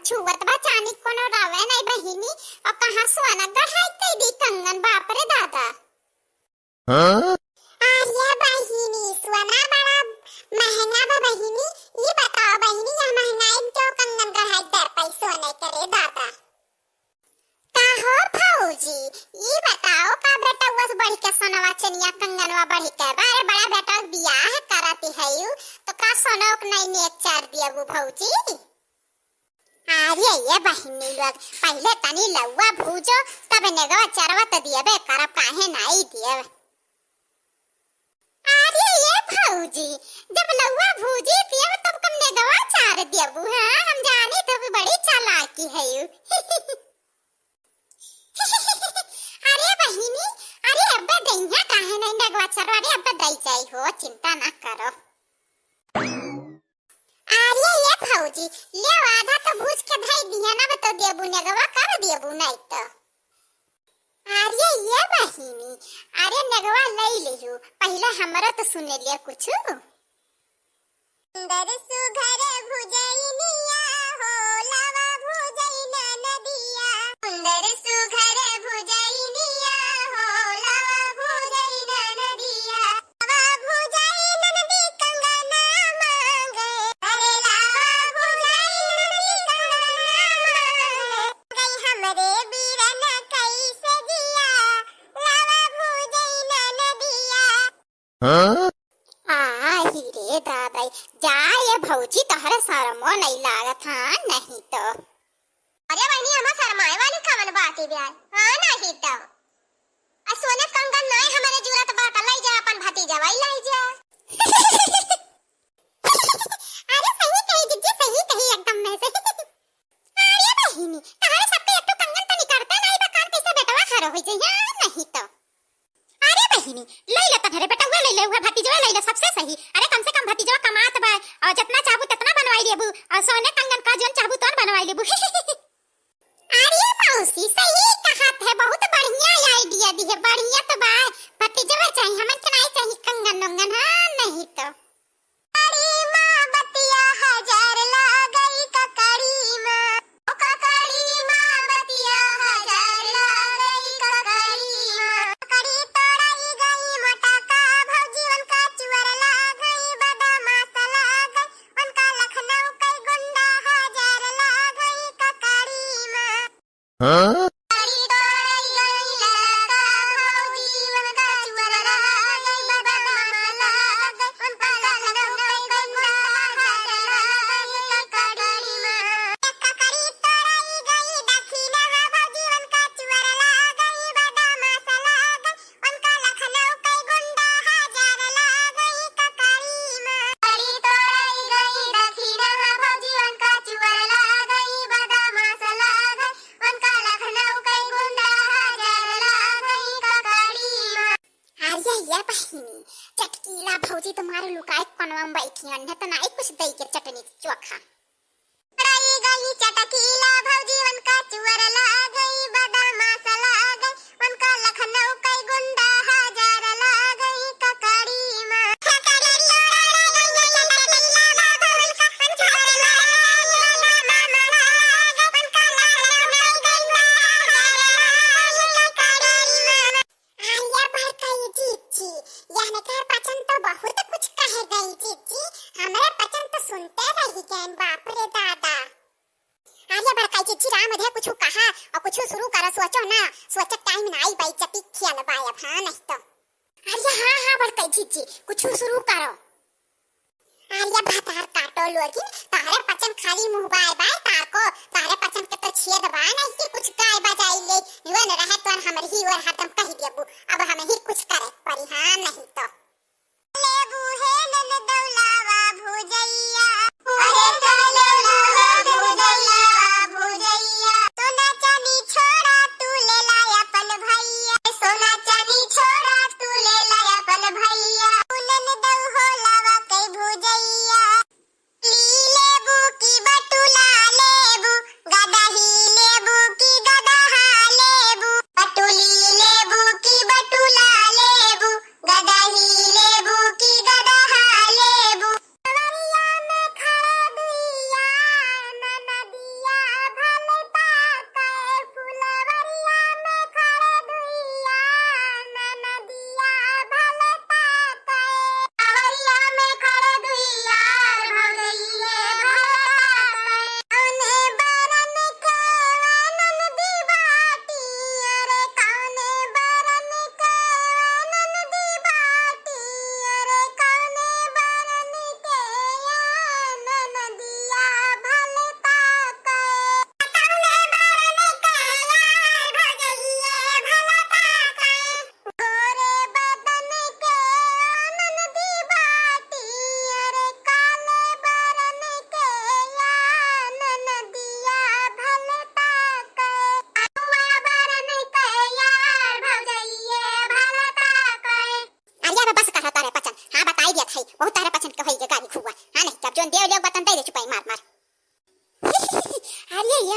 छुवत बा चानी कोनो रावे नहीं बहिनी और कहां सोना गढ़ाई कई दी कंगन बाप रे दादा। हाँ? अरे बहिनी सोना बड़ा महंगा बा बहिनी। ये बताओ बहिनी यह महंगाई क्यों कंगन गढ़ाई दर पैसों नहीं करे दादा। काहो भौजी ये बताओ का बेटा वस बढ़ के सोनवा चनिया कंगनवा बढ़ के बारे बड़ा बेटा बियाह कराती है यू तो का सोनोक नहीं ने चार दिया वो भौजी। अरे ये बहिनी लोग पहले तनी लौवा भूजो तब नेगवा चरवा त दियबे करब काहे नहीं दियबे। अरे ये भौजी जब लौवा भूजी दियब तब कम नेगवा चार दियबू। हां हम जानी तो बड़ी चालाकी है यू। अरे बहिनी अरे अब्बा दैया काहे नहीं नेगवा चरवा रे अब्बा दई जाई हो चिंता ना करो। अरे ये भौजी ले आधा तो भूज के धई दिया ना तो देबू नेगवा कर देबू नहीं तो। अरे ये बहिनी अरे नेगवा लई लेहु पहले हमरा तो सुने लिया कुछ। सुंदर सुघर भुजैनिया हो लवा भुजैना नदिया। सुंदर सुघर भुजैनिया हो लवा भुजैना नदिया। लवा भुजैना नदी कंगना मांगे। अरे लवा भुजैना नदी कंगना मांगे। गई हमरे बीरन कैसे जिया लवा भुजैना नदिया। हाँ? रे दादा जाए भौजी तहरा शरमो नहीं लागत। हाँ नहीं तो अरे बहनी हम शरमाए वाली कवन बात है यार। हाँ नहीं तो सोने कंगन नहीं हमारे जरूरत बात लाई जा अपन भतीजा वाई लाई जा। अरे सही कही जिज्जी सही कही एकदम में से। अरे बहनी तहरा सब पे एक तो कंगन तो निकलता नहीं बकान कैसे बेटवा खरो हो जाए। हाँ नहीं तो अरे बहिनी लई ले तहरे बेटा लई ले हुआ भतीजवा लई ले सबसे सही। अरे कम से कम भतीजवा कमात बा और जितना चाहबू ततना बनवाई लेबू और सोने कंगन का जोन चाहबू तोन बनवाई लेबू। अरे मौसी सही कहत है बहुत बढ़िया आईडिया दी है। बढ़िया तो बा भतीजवा चाहिए हमन के नहीं चाहिए कंगन नंगन। हां नहीं तो अरे मां बतिया हजार लागई ककड़ी मां ओ ककड़ी मां बतिया हजार लागई ककड़ी मां। ककड़ी तोड़ाई गई मोटा का भौजी उनका चुअर लाग गई बदमाश लाग गई उनका लखनऊ कई गुंडा हजार लाग गई ककड़ी मां। हां? ककड़ी तोड़ाई गई लड़का भौजी उनका चुअर लाग गई बदमाश लाग गई उनका लखनऊ कई गुंडा हजार लाग गई ककड़ी मां। ककड़ी तोड़ाई गई दक्षिणा भौजी उनका चुअर लाग गई बदमाश लाग गई उनका लखनऊ कई गुंडा हजार लाग गई ककड़ी मां। ककड़ी तोड़ाई गई दक्षिणा भौजी उनका चुअर लाग गई बदमाश लाग गई उनका लखनऊ कई गुंडा हजार लाग गई ककड़ी मां। अरे ये बहिनी चटकीला भौजी तुम्हारे लुकाए कोनवा में बैठी अन्य तो नहीं कुछ दई के चटनी चोखा। तोड़ाई गई चटकीला भौजी उनका चुअर लाग गई बदमाश लाग गई उनका लखनऊ कई गुंडा हजार लाग गई ककड़ी मां। ककड़ी तोड़ाई गई चटकीला भौजी उनका चुअर लाग गई बदमाश लाग गई उनका लखनऊ कई गुंडा हजार ककड़ी मां। आलिया भर कही जीजी यानी कर पचन तो बहुत कुछ कहे गई जीजी हमारे पचन तो सुनते रही गए बाप रे दादा। आलिया भर कही जीजी राम अधे कुछ कहा और कुछ शुरू करो सोचो ना सोच टाइम ना आई बाई चटी खेल बाय अब। हाँ नहीं तो अरे हाँ हाँ भर कही जीजी कुछ शुरू करो। आलिया भातार काटो लोगिन तारे पचन खाली मुंह बाय बाय तार को तारे पचन के तो छेद बा नहीं कि कुछ गाय बजाई ले वन रहे तो हमर ही और हतम कही देबू अब हमें ही कुछ करे परी। हाँ नहीं तो लेबू है नन दौलावा भुजैया अरे दौलावा भुजैया भुजैया सोना चांदी छोड़ा तू ले लाया अपन भैया। सोना चांदी छोड़ा तू ले लाया अपन भैया उलन दौ हो लावा कई भुजैया। लेबू की बटुला लेबू गदही लेबू की गदहा लेबू बटुली लेबू की बटुला लेबू गदही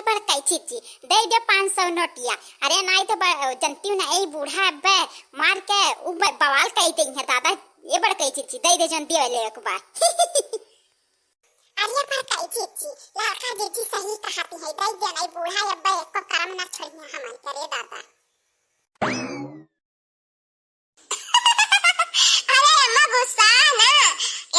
बड़काई चिची दे 500 नोटिया। अरे नहीं तो जनती हूँ ना, बूढ़ा अब्बे मार के बवाल कही दे है दादा। ये बड़काई चिची दे जनती वाले एक बार। अरे बड़काई चिची लड़का जीजी सही कहती है, दे दे नहीं बूढ़ा अब्बे एक को कर्म ना छोड़िया हमन करे दादा। अरे अम्मा गुस्सा ना,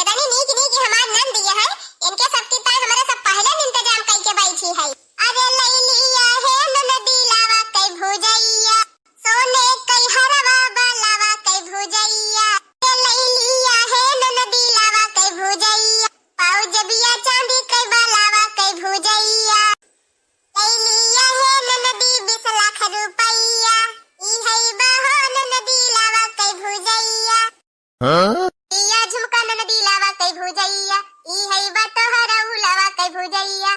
इतनी नीक नीक हमार नंद ये है, इनके सबकी तार हमारे सब पहले इंतजाम करके बैठी है। अरे लैलिया है ननदी लावा कई भुजैया, सोने कई हरवा बालावा कई भुजैया। लैलिया है ननदी लावा कई भुजैया, पाऊ जबिया चांदी कई बालावा कई भुजैया। लैलिया है ननदी 20 लाख रुपैया, ई है बहो ननदी लावा कई भुजैया। या झुमका ननदी लावा कई भुजैया, ई है बटोहरा लावा कई भुजैया।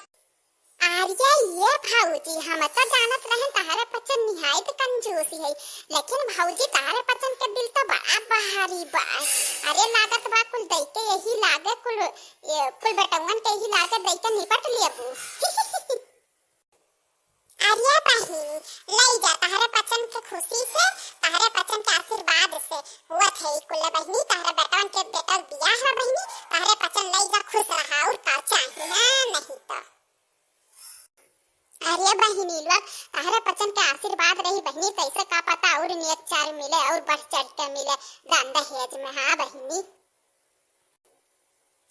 आर्या ये भाऊजी हम तो जानत रहे तारे पचन निहायत कंजूसी है, लेकिन भाऊजी तारे पचन के दिल तो बड़ा बहारी बा। अरे लागत बा कुल दैते यही लागे कुल बेटंगन के ही लागे दैते निपट लेबू। आर्या बहिनी लई जा तारे पचन के खुशी से, तारे पचन के आशीर्वाद से हुआ थे कुल बहिनी तारे बेटन के बेटा बियाह है बहिनी, तारे पचन लई जा खुश रहा और का चाहिए नहीं तो। अरे बहिनी लोग तारे पचन के आशीर्वाद रही बहिनी, कैसे का पता और नियत चार मिले और बढ़ चढ़ के मिले दान दहेज में। हाँ बहिनी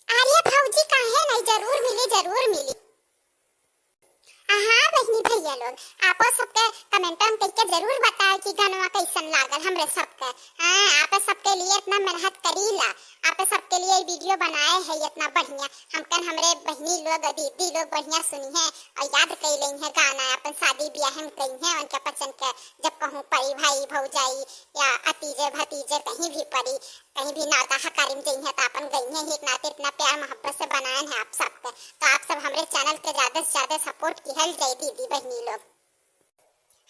आर्या भाऊजी काहे नहीं, जरूर मिली जरूर मिली। हाँ बहनी भैया लोग आप सबके कमेंटों में करके जरूर बताओ कि गाना कैसन लागल हमरे सबके। हाँ आप सबके लिए इतना मेहनत करीला, आप सबके लिए वीडियो बनाए है इतना बढ़िया, हमकन हमरे बहनी लोग दीदी लोग बढ़िया सुनी है और याद कई लई है गाना अपन शादी ब्याह में कई है उनके पसंद के। जब कहूँ परी भाई भौजाई या अतीजे भतीजे कहीं भी परी कहीं भी नाता हकारिम गई है तो अपन गई है एक नाते इतना प्यार मोहब्बत से बनाए हैं आप सबके। तो आप सब हमारे चैनल के ज्यादा से ज्यादा सपोर्ट की हेल्प जाए दीदी बहनी लोग।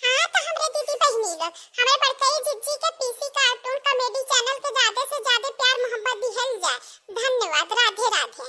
हाँ तो हमारे दीदी बहनी लोग हमें बड़काई जिज्जी के पीसी कार्टून कॉमेडी चैनल के ज्यादा से ज्यादा प्यार मोहब्बत दी हेल्प जाए। धन्यवाद, राधे राधे।